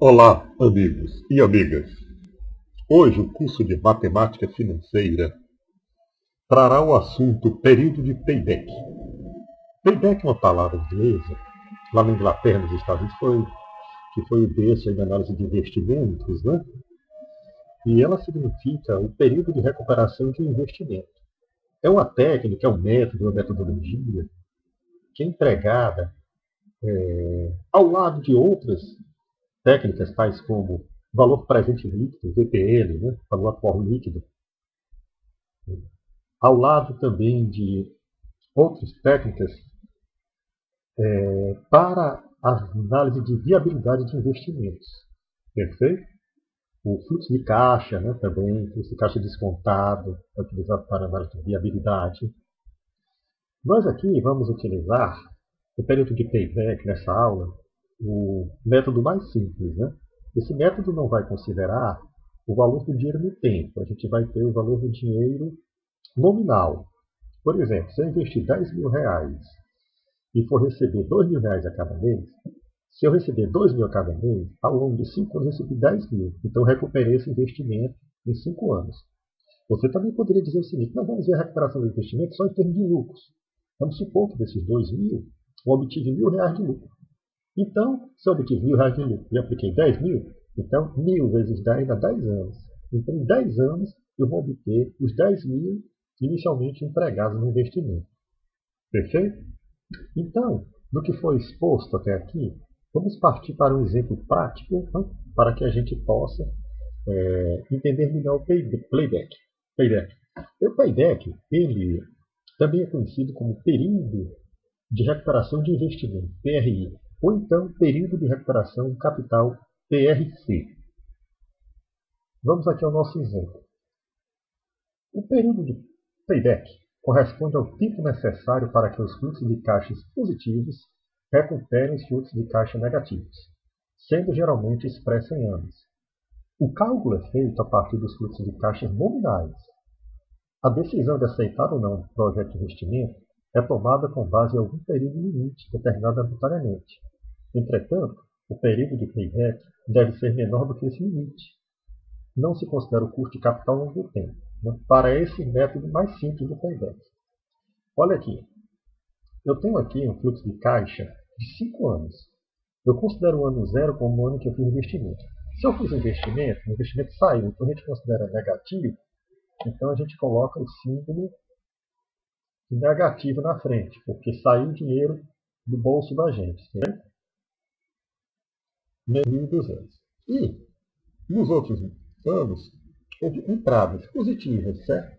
Olá, amigos e amigas. Hoje o curso de Matemática Financeira trará o assunto período de payback. Payback é uma palavra inglesa, lá na Inglaterra, nos Estados Unidos, que foi o berço da análise de investimentos, né? E ela significa o período de recuperação de um investimento. É uma técnica, é um método, uma metodologia que é empregada ao lado de outras técnicas tais como valor presente líquido, VPL, né? Valor atual líquido, ao lado também de outras técnicas para a análise de viabilidade de investimentos. Perfeito? O fluxo de caixa, né, também, fluxo de caixa descontado, é utilizado para análise de viabilidade. Nós aqui vamos utilizar o período de payback nessa aula, o método mais simples. Né? Esse método não vai considerar o valor do dinheiro no tempo, a gente vai ter o valor do dinheiro nominal. Por exemplo, se eu investir R$ 10.000 e for receber R$ 2.000 a cada mês, se eu receber R$ 2.000 a cada mês, ao longo de 5 anos eu recebi 10.000. Então eu recuperei esse investimento em 5 anos. Você também poderia dizer o seguinte: nós vamos ver a recuperação do investimento só em termos de lucros. Vamos supor que desses 2.000, eu obtive R$ 1.000 de lucro. Então, se eu obtive R$ 1.000 de lucro e apliquei 10.000, então 1.000 vezes 10 dá 10 anos. Então, em 10 anos, eu vou obter os 10.000 inicialmente empregados no investimento. Perfeito? Então, no que foi exposto até aqui, vamos partir para um exemplo prático, né, para que a gente possa entender melhor o payback. O payback, ele também é conhecido como período de recuperação de investimento, PRI, ou então período de recuperação de capital, PRC. Vamos aqui ao nosso exemplo. O período de payback corresponde ao tempo necessário para que os fluxos de caixas positivos recuperem os fluxos de caixa negativos, sendo geralmente expresso em anos. O cálculo é feito a partir dos fluxos de caixa nominais. A decisão de aceitar ou não um projeto de investimento é tomada com base em algum período limite determinado arbitrariamente. Entretanto, o período de payback deve ser menor do que esse limite. Não se considera o custo de capital ao longo do tempo, né, para esse método mais simples do payback. Olha aqui, eu tenho aqui um fluxo de caixa de 5 anos. Eu considero o ano zero como o ano que eu fiz investimento. Se eu fiz investimento, o investimento saiu, então a gente considera negativo, então a gente coloca o símbolo negativo na frente, porque saiu dinheiro do bolso da gente. Certo? 1.200. E nos outros anos, houve entradas positivas, certo?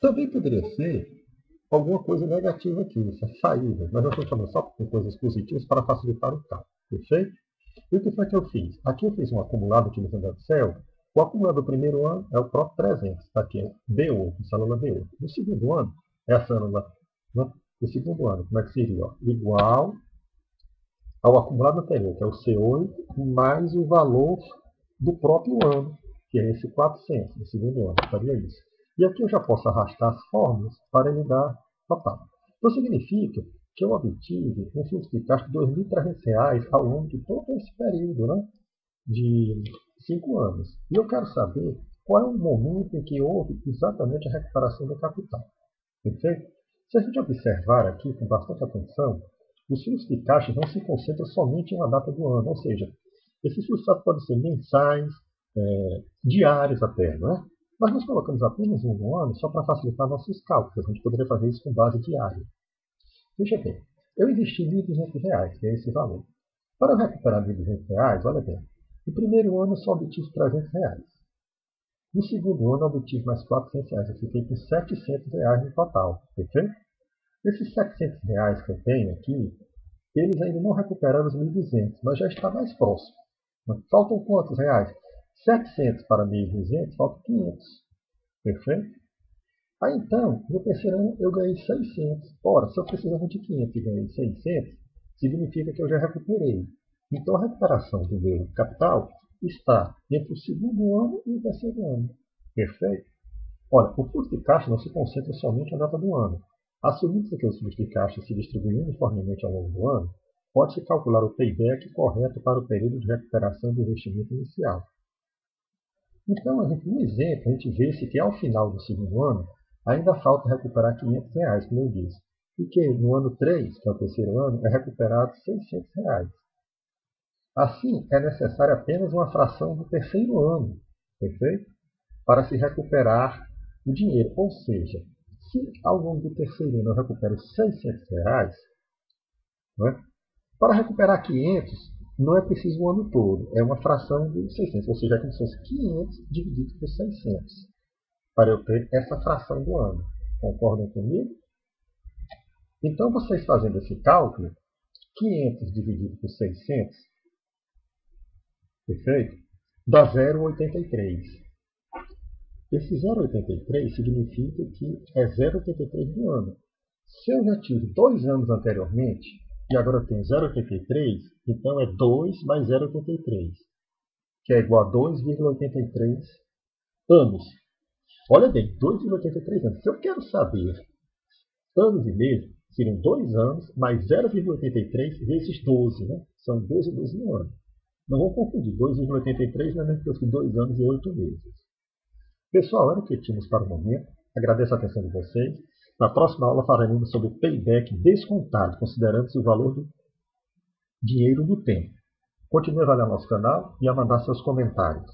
Também poderia ser alguma coisa negativa aqui, essa saída. Mas nós estamos falando só com coisas positivas para facilitar o cálculo. Perfeito? E o que foi que eu fiz? Aqui eu fiz um acumulado utilizando o Excel. O acumulado do primeiro ano é o próprio 300. Está aqui, B8, célula B8. No segundo ano, é a célula, né? Do segundo ano, como é que seria? Ó? Igual ao acumulado anterior, que é o C8, mais o valor do próprio ano, que é esse 400, do segundo ano. Faria isso. E aqui eu já posso arrastar as fórmulas para ele dar total. Então significa que eu obtive um fluxo de caixa de R$ 2.300 ao longo de todo esse período, né, de 5 anos. E eu quero saber qual é o momento em que houve exatamente a recuperação do capital. Perfeito? Se a gente observar aqui com bastante atenção, os fluxos de caixa não se concentram somente em uma data do ano, ou seja, esses fluxos podem ser mensais, diários até, não é? Mas nós colocamos apenas um no ano só para facilitar nossos cálculos. A gente poderia fazer isso com base diária. Veja bem, eu investi R$ 1.200, que é esse valor. Para eu recuperar R$ 1.200, olha bem, no primeiro ano eu só obtive R$ 300. No segundo ano eu obtive mais R$ 400. Eu fiquei com R$ 700 no total. Perfeito? Esses R$ 700 que eu tenho aqui, eles ainda não recuperaram os 1.200, mas já está mais próximo. Faltam quantos reais? 700 para 1.200, faltam 500. Perfeito? Aí então, no terceiro ano eu ganhei 600. Ora, se eu precisava de 500 e ganhei 600, significa que eu já recuperei. Então a recuperação do meu capital está entre o segundo ano e o terceiro ano. Perfeito? Olha, o fluxo de caixa não se concentra somente na data do ano. Assumindo que os fluxos de caixa se distribuem uniformemente ao longo do ano, pode-se calcular o payback correto para o período de recuperação do investimento inicial. Então, no exemplo, a gente vê-se que ao final do segundo ano, ainda falta recuperar R$ 500, como eu disse. E que no ano 3, que é o terceiro ano, é recuperado R$ 600. Assim, é necessária apenas uma fração do terceiro ano, perfeito? Para se recuperar o dinheiro. Ou seja, se ao longo do terceiro ano eu recupero R$ 600, né, para recuperar 500, não é preciso o ano todo, é uma fração de 600, ou seja, é como se fosse 500 dividido por 600, para eu ter essa fração do ano. Concordam comigo? Então, vocês fazendo esse cálculo, 500 dividido por 600, perfeito? Dá 0,83. Esse 0,83 significa que é 0,83 do ano. Se eu já tive 2 anos anteriormente, e agora eu tenho 0,83, então é 2 mais 0,83, que é igual a 2,83 anos. Olha bem, 2,83 anos. Se eu quero saber anos e meses, seriam 2 anos mais 0,83 vezes 12, né? São 12 meses no ano. Não vamos confundir, 2,83 não é a mesma coisa que 2 anos e 8 meses. Pessoal, era o que tínhamos para o momento. Agradeço a atenção de vocês. Na próxima aula falaremos sobre payback descontado, considerando-se o valor do dinheiro do tempo. Continue a avaliar nosso canal e a mandar seus comentários.